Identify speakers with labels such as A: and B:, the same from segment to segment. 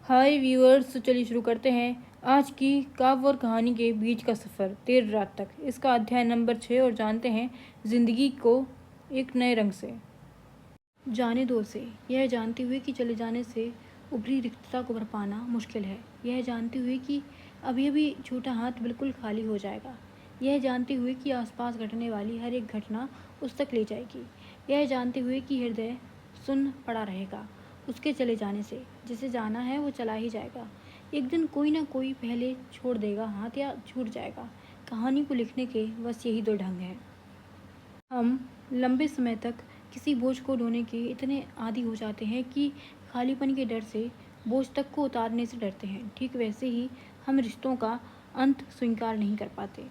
A: हाय viewers, तो चलिए शुरू करते हैं आज की काव्य और कहानी के बीच का सफ़र देर रात तक। इसका अध्याय नंबर 6 और जानते हैं ज़िंदगी को एक नए रंग से। जाने दो से, यह जानते हुए कि चले जाने से उभरी रिक्तता को भर पाना मुश्किल है। यह जानते हुए कि अभी अभी छोटा हाथ बिल्कुल खाली हो जाएगा। यह जानते हुए कि आसपास घटने वाली हर एक घटना उस तक ले जाएगी। यह जानते हुए कि हृदय सुन्न पड़ा रहेगा उसके चले जाने से। जिसे जाना है वो चला ही जाएगा। एक दिन कोई ना कोई पहले छोड़ देगा हाथ या छूट जाएगा। कहानी को लिखने के बस यही दो ढंग हैं। हम लंबे समय तक किसी बोझ को ढोने के इतने आदी हो जाते हैं कि खालीपन के डर से बोझ तक को उतारने से डरते हैं। ठीक वैसे ही हम रिश्तों का अंत स्वीकार नहीं कर पाते।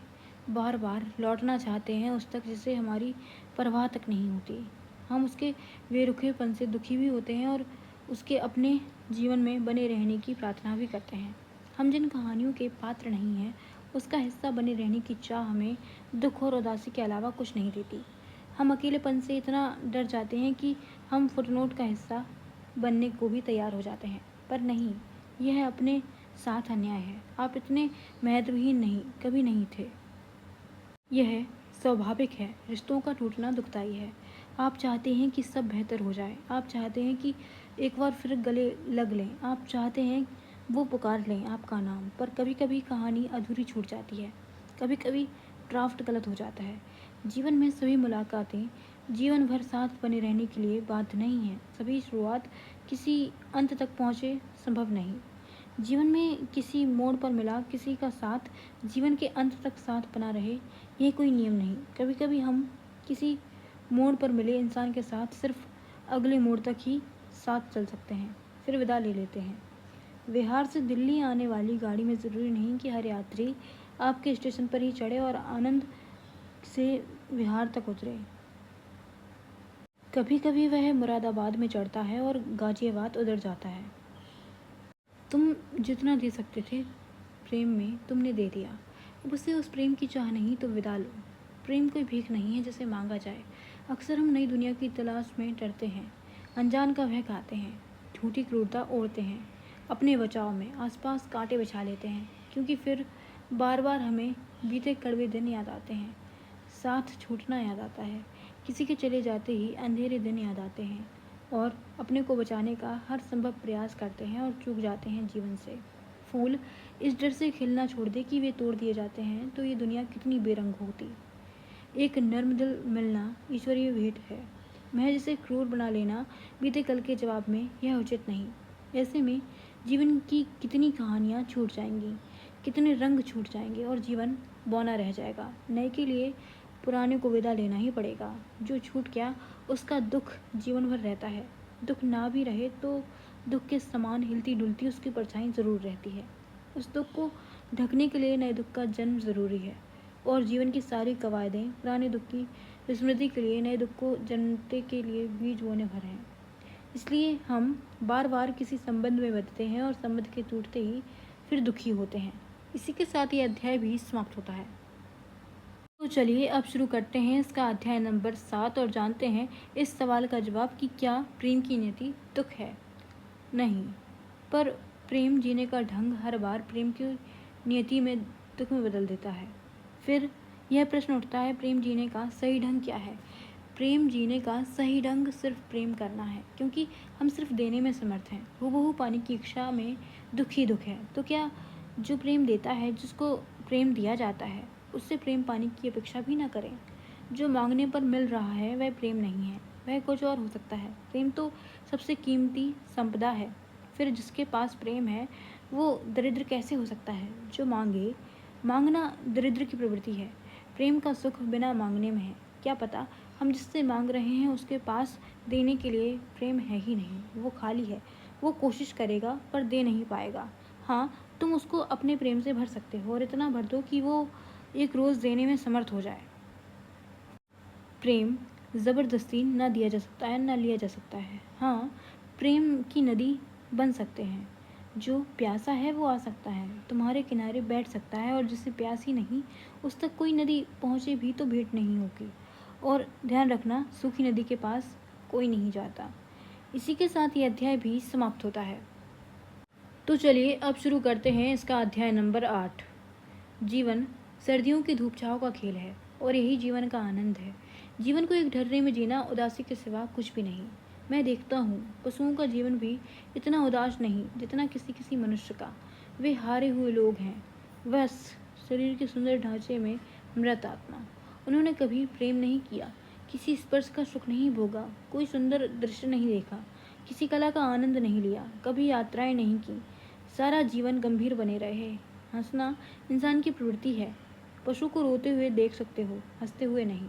A: बार बार लौटना चाहते हैं उस तक जिसे हमारी परवाह तक नहीं होती। हम उसके बेरुखेपन से दुखी भी होते हैं और उसके अपने जीवन में बने रहने की प्रार्थना भी करते हैं। हम जिन कहानियों के पात्र नहीं हैं उसका हिस्सा बने रहने की चाह हमें दुख और उदासी के अलावा कुछ नहीं देती। हम अकेलेपन से इतना डर जाते हैं कि हम फुटनोट का हिस्सा बनने को भी तैयार हो जाते हैं। पर नहीं, यह अपने साथ अन्याय है। आप इतने महत्वहीन नहीं कभी नहीं थे। यह स्वाभाविक है। रिश्तों का टूटना दुखदाई है। आप चाहते हैं कि सब बेहतर हो जाए। आप चाहते हैं कि एक बार फिर गले लग लें। आप चाहते हैं वो पुकार लें आपका नाम। पर कभी कभी कहानी अधूरी छूट जाती है। कभी कभी ड्राफ्ट गलत हो जाता है। जीवन में सभी मुलाकातें जीवन भर साथ बने रहने के लिए बाध्य नहीं हैं। सभी शुरुआत किसी अंत तक पहुँचे संभव नहीं। जीवन में किसी मोड़ पर मिला किसी का साथ जीवन के अंत तक साथ बना रहे, यह कोई नियम नहीं। कभी कभी हम किसी मोड़ पर मिले इंसान के साथ सिर्फ अगले मोड़ तक ही साथ चल सकते हैं, फिर विदा ले लेते हैं। बिहार से दिल्ली आने वाली गाड़ी में ज़रूरी नहीं कि हर यात्री आपके स्टेशन पर ही चढ़े और आनंद से बिहार तक उतरे। कभी कभी वह मुरादाबाद में चढ़ता है और गाजियाबाद उतर जाता है। तुम जितना दे सकते थे प्रेम में तुमने दे दिया। अब उसे उस प्रेम की चाह नहीं तो विदा लो। प्रेम कोई भीख नहीं है जिसे मांगा जाए। अक्सर हम नई दुनिया की तलाश में डरते हैं, अनजान का भय खाते हैं, झूठी क्रूरता ओढ़ते हैं, अपने बचाव में आसपास कांटे बिछा लेते हैं, क्योंकि फिर बार बार हमें बीते कड़वे दिन याद आते हैं। साथ छूटना याद आता है। किसी के चले जाते ही अंधेरे दिन याद आते हैं और अपने को बचाने का हर संभव प्रयास करते हैं और चूक जाते हैं जीवन से। फूल इस डर से खिलना छोड़ दे कि वे तोड़ दिए जाते हैं तो ये दुनिया कितनी बेरंग होती। एक नर्म दिल मिलना ईश्वरीय भेंट है। महज इसे क्रूर बना लेना बीते कल के जवाब में यह उचित नहीं। ऐसे में जीवन की कितनी कहानियाँ छूट जाएंगी, कितने रंग छूट जाएंगे और जीवन बौना रह जाएगा। नए के लिए पुराने को विदा लेना ही पड़ेगा। जो छूट गया उसका दुख जीवन भर रहता है। दुख ना भी रहे तो दुख के समान हिलती डुलती उसकी परछाई ज़रूर रहती है। उस दुख को ढकने के लिए नए दुख का जन्म ज़रूरी है और जीवन की सारी कवायदें पुराने दुख की स्मृति के लिए नए दुख को जन्मते के लिए बीज बोने भर हैं। इसलिए हम बार बार किसी संबंध में बंधते हैं और संबंध के टूटते ही फिर दुखी होते हैं। इसी के साथ ये अध्याय भी समाप्त होता है। तो चलिए अब शुरू करते हैं इसका अध्याय नंबर 7 और जानते हैं इस सवाल का जवाब कि क्या प्रेम की नियति दुख है। नहीं, पर प्रेम जीने का ढंग हर बार प्रेम की नियति में दुख में बदल देता है। फिर यह प्रश्न उठता है, प्रेम जीने का सही ढंग क्या है। प्रेम जीने का सही ढंग सिर्फ प्रेम करना है, क्योंकि हम सिर्फ देने में समर्थ हैं। हूबहू पाने की इच्छा में दुख ही दुख है। तो क्या जो प्रेम देता है, जिसको प्रेम दिया जाता है, उससे प्रेम पाने की अपेक्षा भी ना करें। जो मांगने पर मिल रहा है वह प्रेम नहीं है, वह कुछ और हो सकता है। प्रेम तो सबसे कीमती संपदा है। फिर जिसके पास प्रेम है वो दरिद्र कैसे हो सकता है। जो मांगे, मांगना दरिद्र की प्रवृत्ति है। प्रेम का सुख बिना मांगने में है। क्या पता हम जिससे मांग रहे हैं उसके पास देने के लिए प्रेम है ही नहीं, वो खाली है। वो कोशिश करेगा पर दे नहीं पाएगा। हाँ, तुम उसको अपने प्रेम से भर सकते हो और इतना भर दो कि वो एक रोज़ देने में समर्थ हो जाए। प्रेम ज़बरदस्ती ना दिया जा सकता है, ना लिया जा सकता है। हाँ, प्रेम की नदी बन सकते हैं। जो प्यासा है वो आ सकता है, तुम्हारे किनारे बैठ सकता है, और जिसे प्यास ही नहीं उस तक कोई नदी पहुँचे भी तो भेंट नहीं होगी। और ध्यान रखना, सूखी नदी के पास कोई नहीं जाता। इसी के साथ ये अध्याय भी समाप्त होता है। तो चलिए अब शुरू करते हैं इसका अध्याय नंबर 8। जीवन सर्दियों की धूप छाँव का खेल है और यही जीवन का आनंद है। जीवन को एक ढर्रे में जीना उदासी के सिवा कुछ भी नहीं। मैं देखता हूँ पशुओं का जीवन भी इतना उदास नहीं जितना किसी किसी मनुष्य का। वे हारे हुए लोग हैं, बस शरीर के सुंदर ढांचे में मृत आत्मा। उन्होंने कभी प्रेम नहीं किया, किसी स्पर्श का सुख नहीं भोगा, कोई सुंदर दृश्य नहीं देखा, किसी कला का आनंद नहीं लिया, कभी यात्राएं नहीं की। सारा जीवन गंभीर बने रहे। हंसना इंसान की प्रवृत्ति है। पशु को रोते हुए देख सकते हो, हंसते हुए नहीं।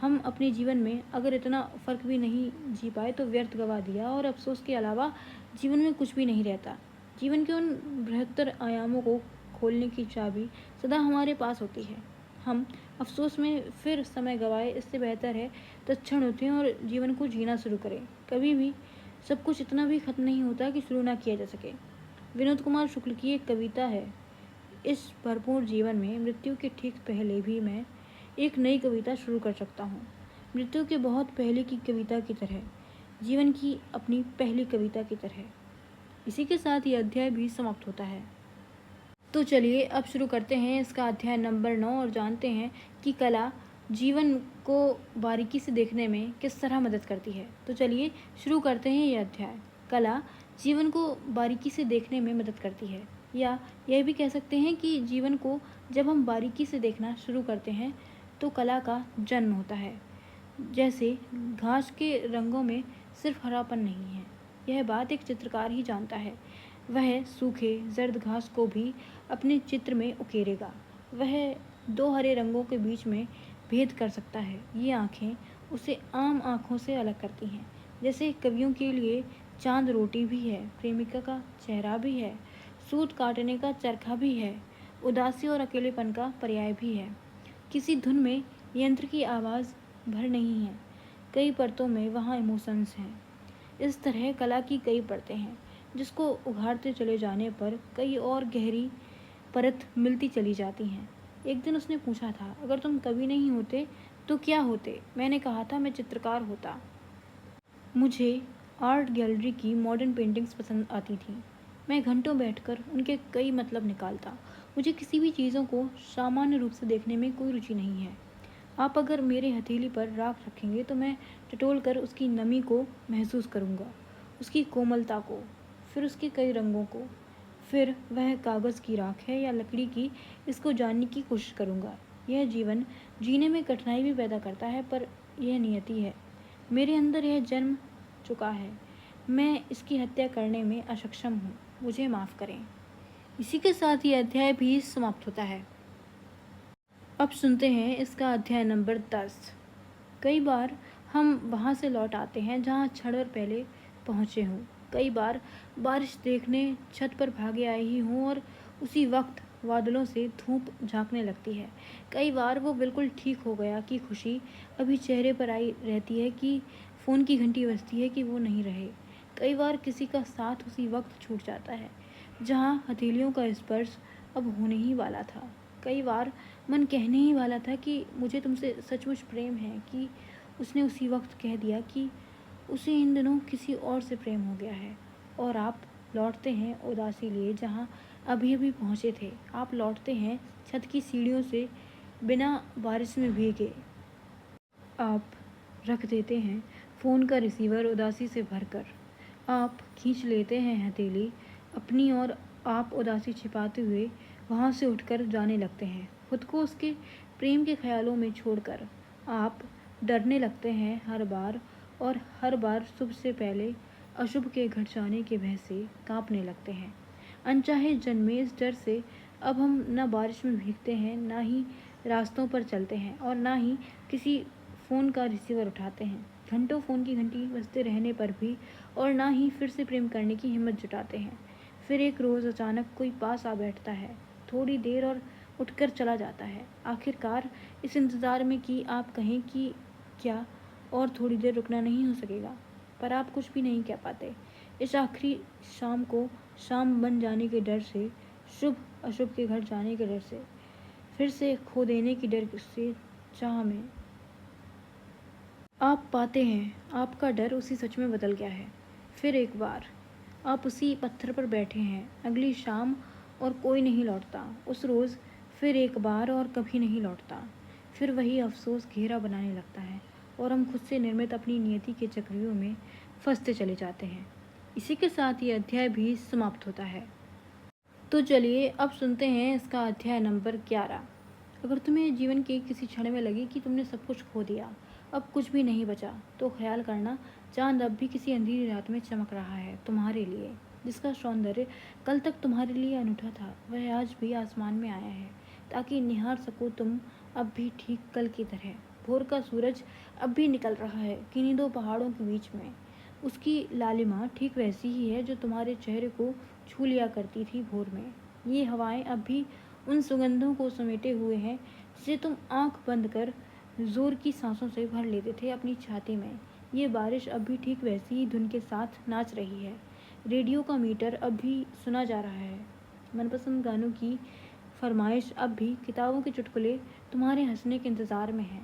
A: हम अपने जीवन में अगर इतना फर्क भी नहीं जी पाए तो व्यर्थ गवा दिया, और अफसोस के अलावा जीवन में कुछ भी नहीं रहता। जीवन के उन बृहत्तर आयामों को खोलने की चाबी सदा हमारे पास होती है। हम अफसोस में फिर समय गवाए, इससे बेहतर है तत्क्षण उठें और जीवन को जीना शुरू करें। कभी भी सब कुछ इतना भी खत्म नहीं होता कि शुरू ना किया जा सके। विनोद कुमार शुक्ल की एक कविता है, इस भरपूर जीवन में मृत्यु के ठीक पहले भी मैं एक नई कविता शुरू कर सकता हूँ। मृत्यु के बहुत पहले की कविता की तरह, जीवन की अपनी पहली कविता की तरह। इसी के साथ ये अध्याय भी समाप्त होता है। तो चलिए अब शुरू करते हैं इसका अध्याय नंबर 9 और जानते हैं कि कला जीवन को बारीकी से देखने में किस तरह मदद करती है। तो चलिए शुरू करते हैं ये अध्याय। कला जीवन को बारीकी से देखने में मदद करती है, या यह भी कह सकते हैं कि जीवन को जब हम बारीकी से देखना शुरू करते हैं तो कला का जन्म होता है। जैसे घास के रंगों में सिर्फ हरापन नहीं है, यह बात एक चित्रकार ही जानता है। वह सूखे जर्द घास को भी अपने चित्र में उकेरेगा। वह दो हरे रंगों के बीच में भेद कर सकता है। ये आँखें उसे आम आँखों से अलग करती हैं। जैसे कवियों के लिए चांद रोटी भी है, प्रेमिका का चेहरा भी है, सूत काटने का चरखा भी है, उदासी और अकेलेपन का पर्याय भी है। किसी धुन में यंत्र की आवाज़ भर नहीं है, कई परतों में वहाँ इमोशंस हैं। इस तरह कला की कई परतें हैं, जिसको उघाड़ते चले जाने पर कई और गहरी परत मिलती चली जाती हैं। एक दिन उसने पूछा था, अगर तुम कवि नहीं होते तो क्या होते? मैंने कहा था, मैं चित्रकार होता। मुझे आर्ट गैलरी की मॉडर्न पेंटिंग्स पसंद आती थी। मैं घंटों बैठकर उनके कई मतलब निकालता। मुझे किसी भी चीज़ों को सामान्य रूप से देखने में कोई रुचि नहीं है। आप अगर मेरे हथेली पर राख रखेंगे तो मैं टटोल कर उसकी नमी को महसूस करूँगा, उसकी कोमलता को, फिर उसके कई रंगों को। फिर वह कागज़ की राख है या लकड़ी की, इसको जानने की कोशिश करूँगा। यह जीवन जीने में कठिनाई भी पैदा करता है, पर यह नियति है। मेरे अंदर यह जन्म चुका है। मैं इसकी हत्या करने में अक्षम हूँ। मुझे माफ़ करें। इसी के साथ ये अध्याय भी समाप्त होता है। अब सुनते हैं इसका अध्याय नंबर 10। कई बार हम वहाँ से लौट आते हैं जहाँ क्षण पहले पहुँचे हों। कई बार बारिश देखने छत पर भागे आए ही हों और उसी वक्त बादलों से धूप झांकने लगती है। कई बार वो बिल्कुल ठीक हो गया कि खुशी अभी चेहरे पर आई रहती है, कि फ़ोन की घंटी बजती है कि वो नहीं रहे। कई बार किसी का साथ उसी वक्त छूट जाता है जहाँ हथेलियों का स्पर्श अब होने ही वाला था। कई बार मन कहने ही वाला था कि मुझे तुमसे सचमुच प्रेम है, कि उसने उसी वक्त कह दिया कि उसे इन दिनों किसी और से प्रेम हो गया है। और आप लौटते हैं उदासी लिए जहाँ अभी अभी पहुँचे थे। आप लौटते हैं छत की सीढ़ियों से बिना बारिश में भीगे। आप रख देते हैं फ़ोन का रिसीवर उदासी से भरकर। आप खींच लेते हैं हथेली अपनी और आप उदासी छिपाते हुए वहाँ से उठकर जाने लगते हैं, खुद को उसके प्रेम के ख्यालों में छोड़कर। आप डरने लगते हैं हर बार, और हर बार शुभ से पहले अशुभ के घट जाने के भय से कांपने लगते हैं। अनचाहे जन्मे इस डर से अब हम न बारिश में भीगते हैं, ना ही रास्तों पर चलते हैं, और ना ही किसी फ़ोन का रिसीवर उठाते हैं, घंटों फ़ोन की घंटी बजते रहने पर भी, और ना ही फिर से प्रेम करने की हिम्मत जुटाते हैं। फिर एक रोज़ अचानक कोई पास आ बैठता है, थोड़ी देर और उठकर चला जाता है। आखिरकार इस इंतज़ार में कि आप कहें कि क्या और थोड़ी देर रुकना नहीं हो सकेगा, पर आप कुछ भी नहीं कह पाते। इस आखिरी शाम को शाम बन जाने के डर से, शुभ अशुभ के घट जाने के डर से, फिर से खो देने की डर से, चाह में आप पाते हैं आपका डर उसी सच में बदल गया है। फिर एक बार आप उसी पत्थर पर बैठे हैं। अगली शाम और कोई नहीं लौटता। उस रोज़ फिर एक बार और कभी नहीं लौटता। फिर वही अफसोस घेरा बनाने लगता है और हम खुद से निर्मित अपनी नियति के चक्रव्यूह में फंसते चले जाते हैं। इसी के साथ ये अध्याय भी समाप्त होता है। तो चलिए अब सुनते हैं इसका अध्याय नंबर 11। अगर तुम्हें जीवन के किसी क्षण में लगे कि तुमने सब कुछ खो दिया, अब कुछ भी नहीं बचा, तो ख्याल करना चांद अब भी किसी अंधेरी रात में चमक रहा है तुम्हारे लिए। जिसका सौंदर्य कल तक तुम्हारे लिए अनूठा था, वह आज भी आसमान में आया है, ताकि निहार सको तुम अब भी ठीक कल की तरह। भोर का सूरज अब भी निकल रहा है किन्हीं दो पहाड़ों के बीच में। उसकी लालिमा ठीक वैसी ही है जो तुम्हारे चेहरे को छू लिया करती थी भोर में। ये हवाएं अब भी उन सुगंधों को समेटे हुए हैं जिसे तुम आंख बंद कर जोर की सांसों से भर लेते थे अपनी छाती में। ये बारिश अब भी ठीक वैसी ही धुन के साथ नाच रही है। रेडियो का मीटर अब भी सुना जा रहा है। मनपसंद गानों की फरमाइश अब भी किताबों के चुटकुले तुम्हारे हंसने के इंतज़ार में है।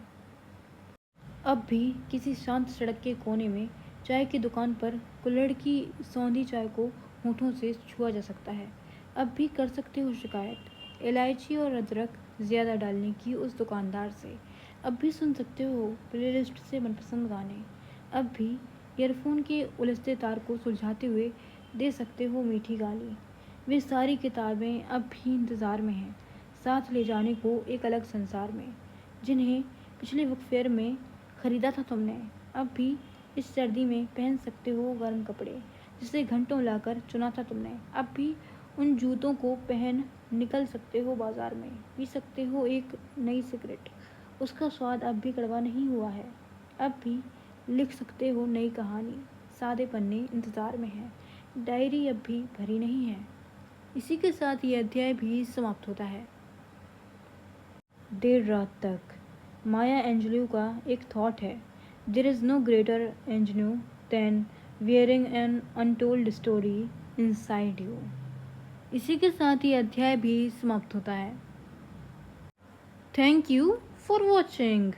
A: अब भी किसी शांत सड़क के कोने में चाय की दुकान पर कुल्हड़ की सौंधी चाय को होठों से छुआ जा सकता है। अब भी कर सकते हो शिकायत इलायची और अदरक ज़्यादा डालने की उस दुकानदार से। अब भी सुन सकते हो प्लेलिस्ट से मनपसंद गाने। अब भी ईयरफोन के उलझते तार को सुलझाते हुए दे सकते हो मीठी गाली। वे सारी किताबें अब भी इंतज़ार में हैं, साथ ले जाने को एक अलग संसार में, जिन्हें पिछले बुक फेयर में ख़रीदा था तुमने। अब भी इस सर्दी में पहन सकते हो गर्म कपड़े जिसे घंटों लाकर चुना था तुमने। अब भी उन जूतों को पहन निकल सकते हो बाजार में, पी सकते हो एक नई सिगरेट, उसका स्वाद अब भी कड़वा नहीं हुआ है। अब भी लिख सकते हो नई कहानी, सादे पन्ने इंतज़ार में हैं, डायरी अब भी भरी नहीं है। इसी के साथ ये अध्याय भी समाप्त होता है। देर रात तक माया एंजेल्यू का एक थॉट है। देर इज़ नो ग्रेटर एंजेल्यू than bearing an untold story inside you. इसी के साथ ये अध्याय भी समाप्त होता है। Thank you for watching.